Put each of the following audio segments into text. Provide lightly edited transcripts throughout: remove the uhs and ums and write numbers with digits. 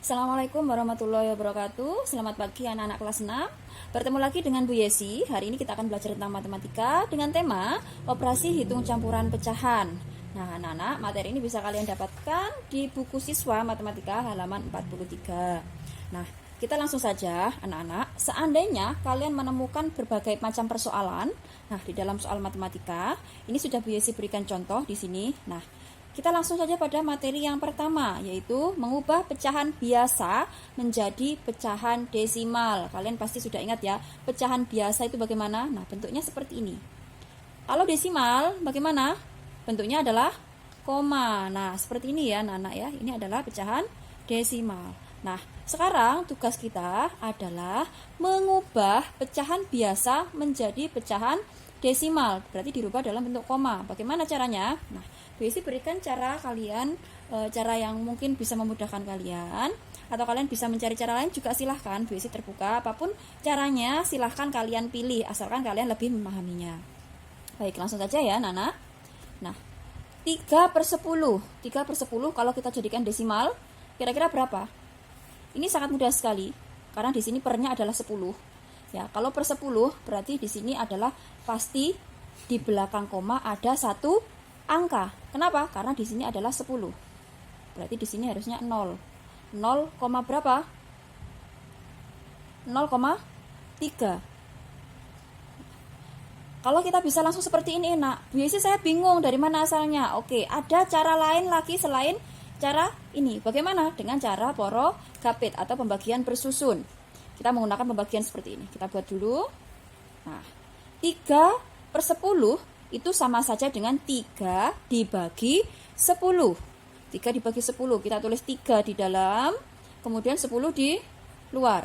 Assalamualaikum warahmatullahi wabarakatuh. Selamat pagi anak-anak kelas 6. Bertemu lagi dengan Bu Yesi. Hari ini kita akan belajar tentang matematika dengan tema operasi hitung campuran pecahan. Nah, anak-anak, materi ini bisa kalian dapatkan di buku siswa matematika halaman 43. Nah, kita langsung saja anak-anak. Seandainya kalian menemukan berbagai macam persoalan, nah di dalam soal matematika, ini sudah Bu Yesi berikan contoh di sini. Nah, kita langsung saja pada materi yang pertama, yaitu mengubah pecahan biasa menjadi pecahan desimal. Kalian pasti sudah ingat ya, pecahan biasa itu bagaimana? Nah, bentuknya seperti ini. Kalau desimal, bagaimana? Bentuknya adalah koma. Nah, seperti ini ya, anak-anak ya. Ini adalah pecahan desimal. Nah, sekarang tugas kita adalah mengubah pecahan biasa menjadi pecahan desimal. Berarti dirubah dalam bentuk koma. Bagaimana caranya? Nah, Bu Yesi berikan cara kalian, cara yang mungkin bisa memudahkan kalian, atau kalian bisa mencari cara lain juga silahkan. Bu Yesi terbuka, apapun caranya silahkan kalian pilih, asalkan kalian lebih memahaminya. Baik, langsung saja ya Nana. Nah, 3/10. 3/10 kalau kita jadikan desimal, kira-kira berapa? Ini sangat mudah sekali, karena di sini pernya adalah 10. Ya, kalau per 10 berarti di sini adalah pasti di belakang koma ada satu angka. Kenapa? Karena di sini adalah 10. Berarti di sini harusnya 0. 0, berapa? 0,3. Kalau kita bisa langsung seperti ini enak. Biasanya saya bingung dari mana asalnya. Oke, ada cara lain lagi selain cara ini. Bagaimana? Dengan cara porogapit atau pembagian bersusun. Kita menggunakan pembagian seperti ini. Kita buat dulu. Nah, 3/10 itu sama saja dengan 3 dibagi 10. 3 dibagi 10, kita tulis 3 di dalam, kemudian 10 di luar.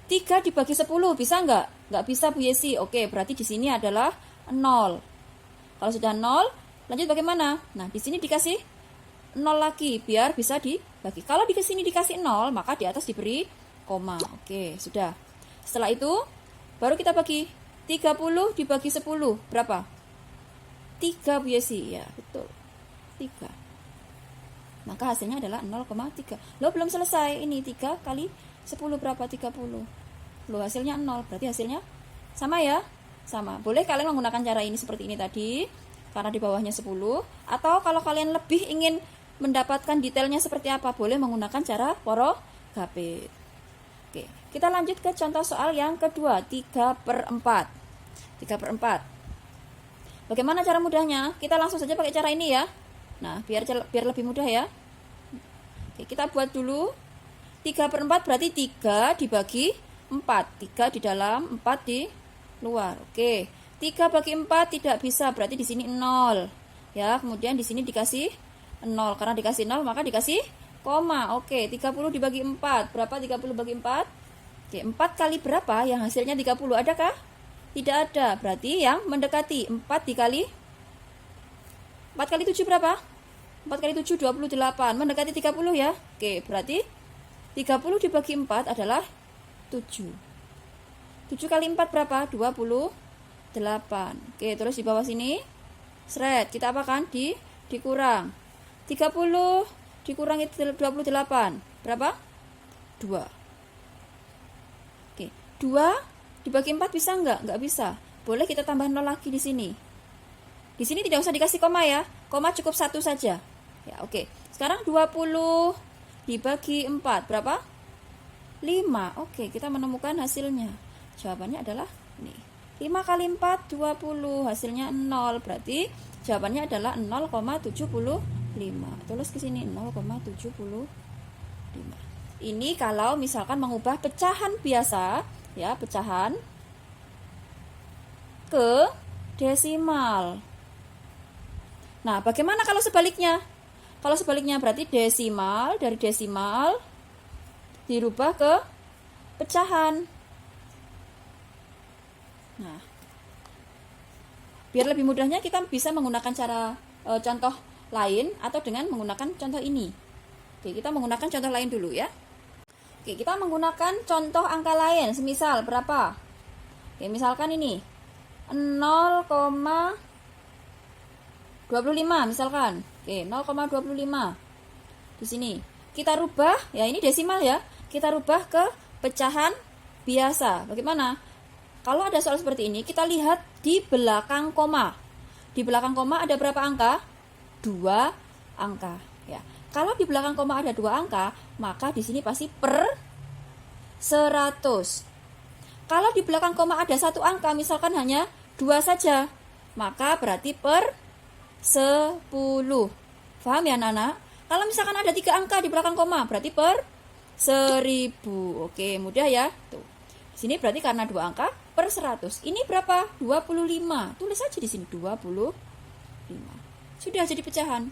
3 dibagi 10, bisa enggak? Enggak bisa Bu Yesi. Oke, berarti di sini adalah 0. Kalau sudah 0, lanjut bagaimana? Nah, di sini dikasih 0 lagi, biar bisa dibagi. Kalau di sini dikasih 0, maka di atas diberi koma. Oke, sudah. Setelah itu, baru kita bagi 30 dibagi 10, berapa? 3 Bu Yesi, ya betul, 3. Maka hasilnya adalah 0,3. Loh, belum selesai, ini 3 kali 10 berapa? 30. Loh, hasilnya 0, berarti hasilnya sama ya? Sama. Boleh kalian menggunakan cara ini seperti ini tadi, karena di bawahnya 10. Atau kalau kalian lebih ingin mendapatkan detailnya seperti apa, boleh menggunakan cara porogapit. Oke, kita lanjut ke contoh soal yang kedua, 3/4. 3/4. Bagaimana cara mudahnya? Kita langsung saja pakai cara ini ya. Nah, biar lebih mudah ya. Oke, kita buat dulu. 3/4 berarti 3 dibagi 4. 3 di dalam, 4 di luar. Oke. 3 bagi 4 tidak bisa, berarti di sini 0. Ya, kemudian di sini dikasih 0. Karena dikasih 0, maka dikasih koma. Oke, 30 dibagi 4. Berapa 30 bagi 4? Oke, 4 kali berapa yang hasilnya 30? Adakah? Tidak ada. Berarti yang mendekati 4 dikali 4 kali 7 berapa? 4 kali 7 28. Mendekati 30 ya. Oke, berarti 30 dibagi 4 adalah 7. 7 kali 4 berapa? 28. Oke, terus di bawah sini seret. Kita apakan? Dikurang. 30 dikurangi 28. Berapa? 2. Oke, 2 dibagi 4 bisa enggak? Enggak bisa. Boleh kita tambah 0 lagi di sini. Di sini tidak usah dikasih koma ya. Koma cukup 1 saja. Ya, oke. Sekarang 20 dibagi 4. Berapa? 5. Oke, kita menemukan hasilnya. Jawabannya adalah ini. 5 kali 4, 20. Hasilnya 0. Berarti jawabannya adalah 0,75. Tulis ke sini 0,75. Ini kalau misalkan mengubah pecahan biasa, ya, pecahan ke desimal. Nah, bagaimana kalau sebaliknya? Kalau sebaliknya berarti desimal, dari desimal dirubah ke pecahan. Nah, biar lebih mudahnya kita bisa menggunakan cara contoh lain atau dengan menggunakan contoh ini. Oke, kita menggunakan contoh lain dulu ya. Oke, kita menggunakan contoh angka lain, semisal berapa? Oke, misalkan ini 0,25 misalkan. Oke, 0,25. Di sini kita rubah, ya ini desimal ya, kita rubah ke pecahan biasa. Bagaimana? Kalau ada soal seperti ini, kita lihat di belakang koma. Di belakang koma ada berapa angka? 2 angka. Ya. Kalau di belakang koma ada 2 angka, maka di sini pasti per 100. Kalau di belakang koma ada 1 angka, misalkan hanya 2 saja, maka berarti per 10. Paham ya anak-anak? Kalau misalkan ada 3 angka di belakang koma, berarti per 1000. Oke, mudah ya. Tuh. Di sini berarti karena 2 angka per 100. Ini berapa? 25. Tulis saja di sini 25. Sudah jadi pecahan.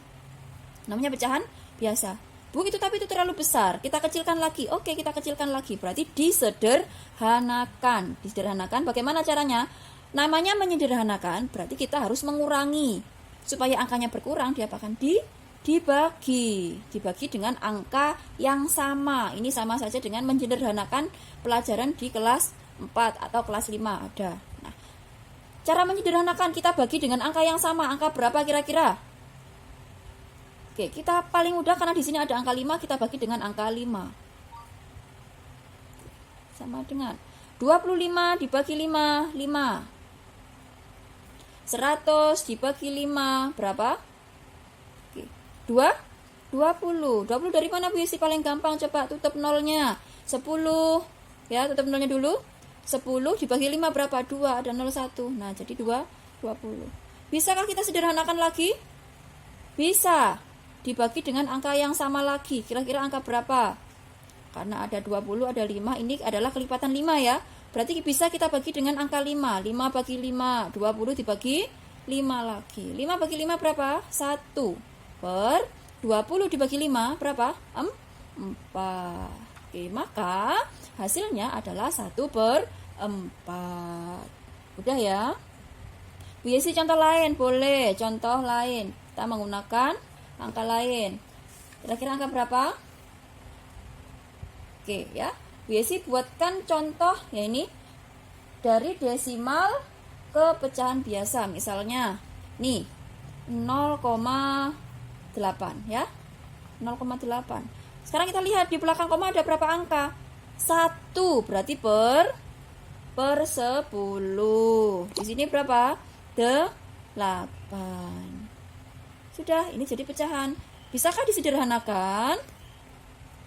Namanya pecahan biasa. Bu, tapi itu terlalu besar. Kita kecilkan lagi. Oke, kita kecilkan lagi. Berarti disederhanakan. Disederhanakan bagaimana caranya? Namanya menyederhanakan, berarti kita harus mengurangi. Supaya angkanya berkurang, diapakan? Dibagi dengan angka yang sama. Ini sama saja dengan menyederhanakan pelajaran di kelas 4 atau kelas 5 ada. Nah, cara menyederhanakan kita bagi dengan angka yang sama. Angka berapa kira-kira? Oke, kita paling mudah karena di sini ada angka 5, kita bagi dengan angka 5. Sama dengan 25 dibagi 5, 5. 100 dibagi 5, berapa? Oke, 20. 20 dari mana Bu Yesi? Paling gampang, coba tutup nolnya. 10, ya tutup nolnya dulu. 10 dibagi 5 berapa? 2, ada 0, 1. Nah, jadi 20. Bisakah kita sederhanakan lagi? Bisa. Dibagi dengan angka yang sama lagi. Kira-kira angka berapa? Karena ada 20, ada 5, ini adalah kelipatan 5 ya. Berarti bisa kita bagi dengan angka 5. 5 bagi 5, 20 dibagi 5 lagi. 5 bagi 5 berapa? 1. Per 20 dibagi 5 berapa? 4. Oke, maka hasilnya adalah 1/4. Udah ya. Bu Yesi contoh lain, boleh. Contoh lain. Kita menggunakan angka lain. Kira-kira angka berapa? Oke ya. Bu Yesi buatkan contoh ya ini dari desimal ke pecahan biasa. Misalnya nih 0,8 ya. 0,8. Sekarang kita lihat di belakang koma ada berapa angka? 1 berarti per 10. Di sini berapa? 8. Sudah, ini jadi pecahan. Bisakah disederhanakan?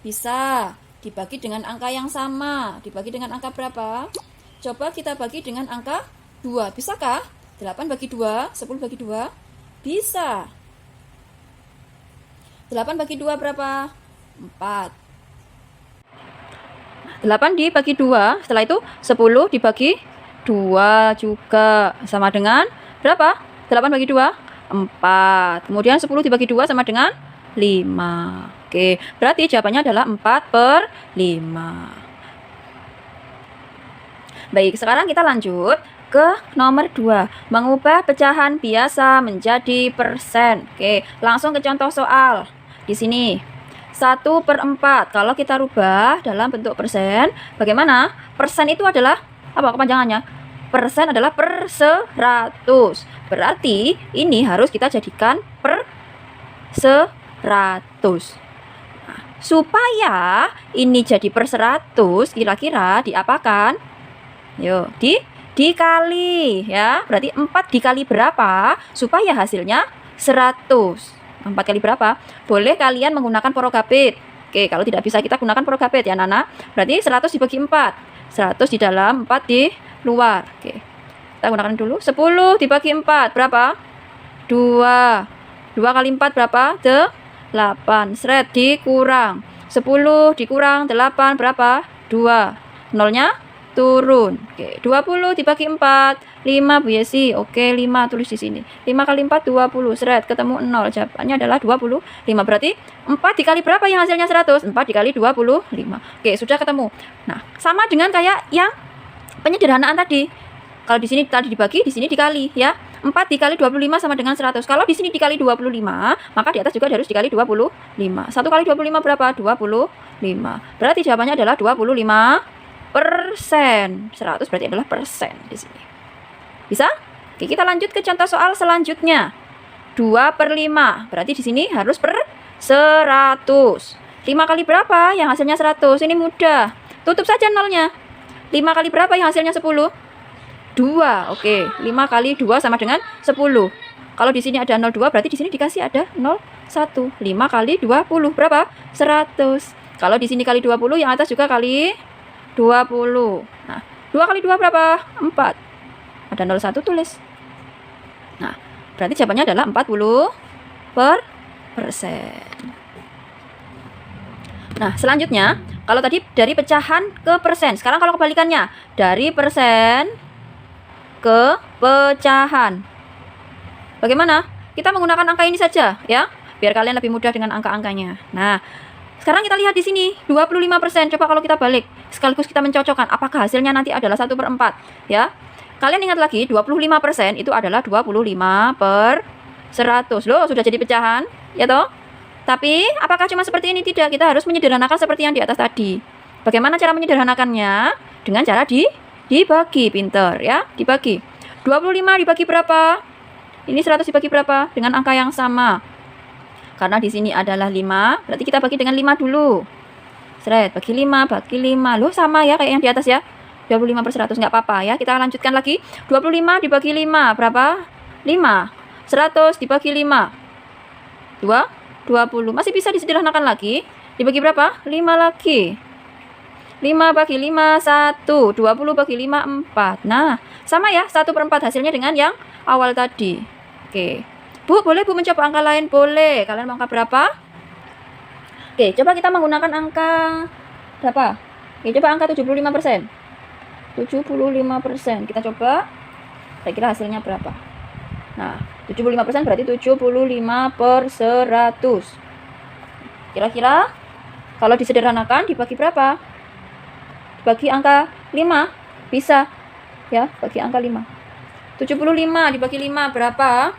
Bisa. Dibagi dengan angka yang sama. Dibagi dengan angka berapa? Coba kita bagi dengan angka 2. Bisakah? 8 bagi 2, 10 bagi 2. Bisa. 8 bagi 2 berapa? 4. 8 dibagi 2. Setelah itu 10 dibagi 2 juga. Sama dengan berapa? 8 bagi 2? 4. Kemudian 10 dibagi 2 sama dengan 5. Oke, berarti jawabannya adalah 4/5. Baik, sekarang kita lanjut ke nomor 2. Mengubah pecahan biasa menjadi persen. Oke, langsung ke contoh soal. Di sini 1/4. Kalau kita rubah dalam bentuk persen, bagaimana? Persen itu adalah apa kepanjangannya? Persen adalah per 100. Berarti ini harus kita jadikan per 100. Nah, supaya ini jadi per 100, kira-kira diapakan? Yuk, dikali ya. Berarti 4 dikali berapa supaya hasilnya 100? 4 kali berapa? Boleh kalian menggunakan porogabit. Oke, kalau tidak bisa kita gunakan porogabit ya Nana. Berarti 100 dibagi 4. 100 di dalam, 4 di luar. Oke. Kita gunakan dulu. 10 dibagi 4 berapa? 2. 2 kali 4 berapa? 8. Seret dikurang. 10 dikurang 8 berapa? 2. Nolnya turun. Oke, 20 dibagi 4. 5 Bu Yesi. Oke, 5 tulis di sini. 5 kali 4 20. Seret ketemu 0. Jawabannya adalah 25. Berarti 4 dikali berapa yang hasilnya 100? 4 dikali 25. Oke, sudah ketemu. Nah, sama dengan kayak yang penyederhanaan tadi. Kalau di sini tadi dibagi, di sini dikali ya. 4 dikali 25 sama dengan 100. Kalau di sini dikali 25, maka di atas juga harus dikali 25. 1 kali 25 berapa? 25. Berarti jawabannya adalah 25%. 100 berarti adalah persen di sini. Bisa? Oke, kita lanjut ke contoh soal selanjutnya. 2/5. Berarti di sini harus per 100. 5 kali berapa yang hasilnya 100? Ini mudah. Tutup saja nolnya. 5 kali berapa yang hasilnya 10? 2. Oke, 5 kali 2 sama dengan 10. Kalau di sini ada 02, berarti di sini dikasih ada 01. 5 kali 20 berapa? 100. Kalau di sini kali 20, yang atas juga kali 20. Nah, 2 kali 2 berapa? 4. Ada 01 tulis. Nah, berarti jawabannya adalah 40%. Nah, selanjutnya, kalau tadi dari pecahan ke persen. Sekarang kalau kebalikannya, dari persen ke pecahan. Bagaimana? Kita menggunakan angka ini saja, ya. Biar kalian lebih mudah dengan angka-angkanya. Nah, sekarang kita lihat di sini, 25%. Coba kalau kita balik, sekaligus kita mencocokkan apakah hasilnya nanti adalah 1/4, ya. Kalian ingat lagi, 25% itu adalah 25/100. Loh, sudah jadi pecahan, ya toh? Tapi, apakah cuma seperti ini? Tidak, kita harus menyederhanakan seperti yang di atas tadi. Bagaimana cara menyederhanakannya? Dengan cara dibagi, pinter, ya. Dibagi. 25 dibagi berapa? Ini 100 dibagi berapa? Dengan angka yang sama. Karena di sini adalah 5, berarti kita bagi dengan 5 dulu. Seret, bagi 5, bagi 5. Loh, sama ya kayak yang di atas ya. 25/100, nggak apa-apa ya. Kita lanjutkan lagi. 25 dibagi 5, berapa? 5. 100 dibagi 5. 20. Masih bisa disederhanakan lagi. Dibagi berapa? 5 lagi. 5 bagi 5, 1. 20 bagi 5, 4. Nah, sama ya, 1/4 hasilnya dengan yang awal tadi. Oke. Bu, boleh Bu mencoba angka lain? Boleh. Kalian mau angka berapa? Oke, coba kita menggunakan angka berapa? Oke, coba angka 75%. 75%. Kita coba. Kira-kira hasilnya berapa? Nah, 75% berarti 75/100. Kira-kira kalau disederhanakan dibagi berapa? Dibagi angka 5. Bisa. Ya, bagi angka 5. 75 dibagi 5 berapa?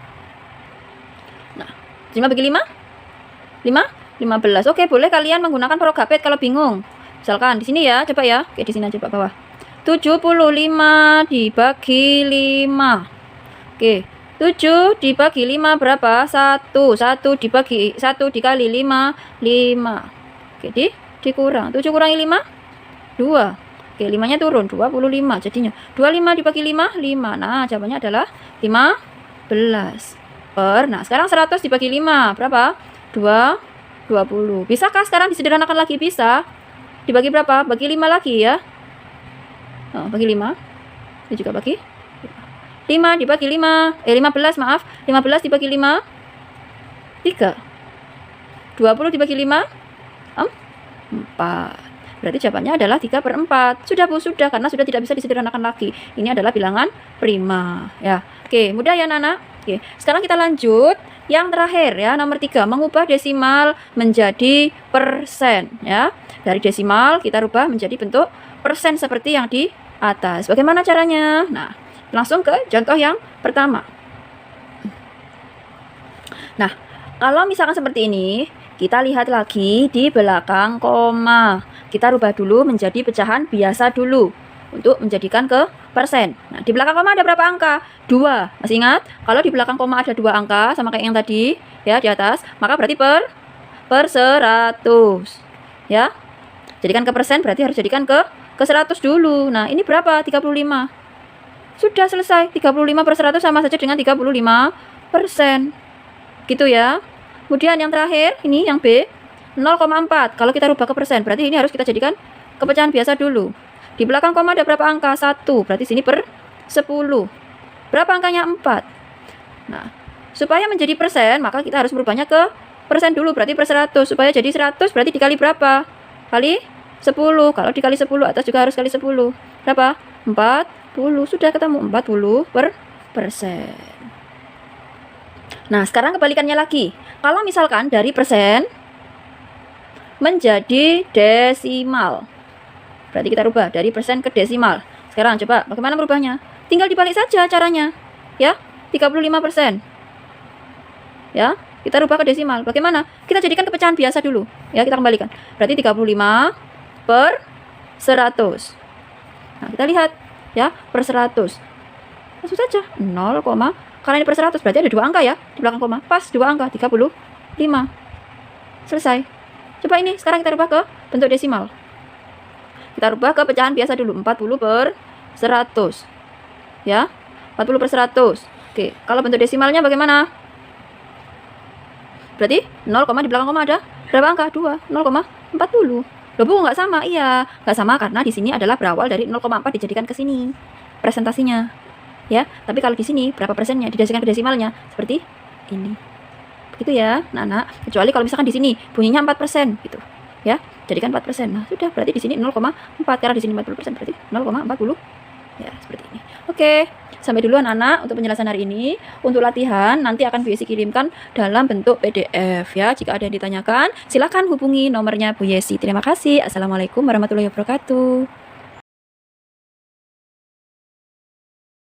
Nah, 5 bagi 5? 5? 15. Oke, boleh kalian menggunakan progapet kalau bingung. Misalkan di sini ya, coba ya. Oke, di sini aja Pak bawah. 75 dibagi 5. Oke, 7 dibagi 5 berapa? 1. 1 dibagi 1 dikali 5, 5. Oke, dikurang. 7 kurangi 5? 2. Oke, 5-nya turun. 25 jadinya. 25 dibagi 5, 5. Nah, jawabannya adalah 15. Nah, sekarang 100 dibagi 5. Berapa? 20. Bisakah sekarang disederhanakan lagi? Bisa. Dibagi berapa? Bagi 5 lagi ya. Oh, bagi 5. Ini juga bagi 5 dibagi 5. 15 maaf. 15 dibagi 5. 3. 20 dibagi 5. 4. Berarti jawabannya adalah 3/4. Sudah Bu, sudah. Karena sudah tidak bisa disederhanakan lagi. Ini adalah bilangan prima. Ya. Oke, mudah ya Nana? Oke, sekarang kita lanjut. Yang terakhir ya, nomor 3. Mengubah desimal menjadi persen. Ya. Dari desimal kita rubah menjadi bentuk persen seperti yang di atas. Bagaimana caranya? Nah, langsung ke contoh yang pertama. Nah, kalau misalkan seperti ini, kita lihat lagi di belakang koma. Kita rubah dulu menjadi pecahan biasa dulu untuk menjadikan ke persen. Nah, di belakang koma ada berapa angka? 2. Masih ingat? Kalau di belakang koma ada 2 angka sama kayak yang tadi ya di atas, maka berarti per 100. Ya. Jadikan ke persen berarti harus jadikan ke 100 dulu. Nah, ini berapa? 35. Sudah selesai. 35/100 sama saja dengan 35%. Gitu ya. Kemudian yang terakhir, ini yang B, 0,4. Kalau kita rubah ke persen, berarti ini harus kita jadikan ke pecahan biasa dulu. Di belakang koma ada berapa angka? 1. Berarti sini per 10. Berapa angkanya? 4. Nah, supaya menjadi persen, maka kita harus merubahnya ke persen dulu. Berarti per 100. Supaya jadi 100, berarti dikali berapa? Kali 10. Kalau dikali 10, atas juga harus kali 10. Berapa? 40. Sudah ketemu 40%. Nah, sekarang kebalikannya lagi. Kalau misalkan dari persen menjadi desimal, berarti kita rubah dari persen ke desimal. Sekarang coba bagaimana merubahnya? Tinggal dibalik saja caranya. Ya, 35%. Ya, kita rubah ke desimal. Bagaimana? Kita jadikan ke pecahan biasa dulu. Ya, kita kembalikan. Berarti 35/100. Nah, kita lihat ya, per 100. Langsung saja 0, karena ini per 100 berarti ada 2 angka ya di belakang koma. Pas 2 angka, 35. Selesai. Coba ini sekarang kita rubah ke bentuk desimal. Kita rubah ke pecahan biasa dulu, 40/100. Ya, 40/100. Oke, kalau bentuk desimalnya bagaimana? Berarti 0, di belakang koma ada berapa angka? 2, 0,40. Loh Bu, nggak sama. Iya, nggak sama karena di sini adalah berawal dari 0,4 dijadikan ke sini presentasinya. Ya, tapi kalau di sini berapa persennya didasarkan ke desimalnya seperti ini. Begitu ya, anak-anak. Kecuali kalau misalkan di sini bunyinya 4% gitu. Ya, jadikan 4%. Nah, sudah berarti di sini 0,4 karena di sini 40% berarti 0,40. Ya, seperti ini. Oke, sampai dulu anak-anak untuk penjelasan hari ini. Untuk latihan nanti akan Bu Yesi kirimkan dalam bentuk PDF ya. Jika ada yang ditanyakan, silakan hubungi nomornya Bu Yesi. Terima kasih. Assalamualaikum warahmatullahi wabarakatuh.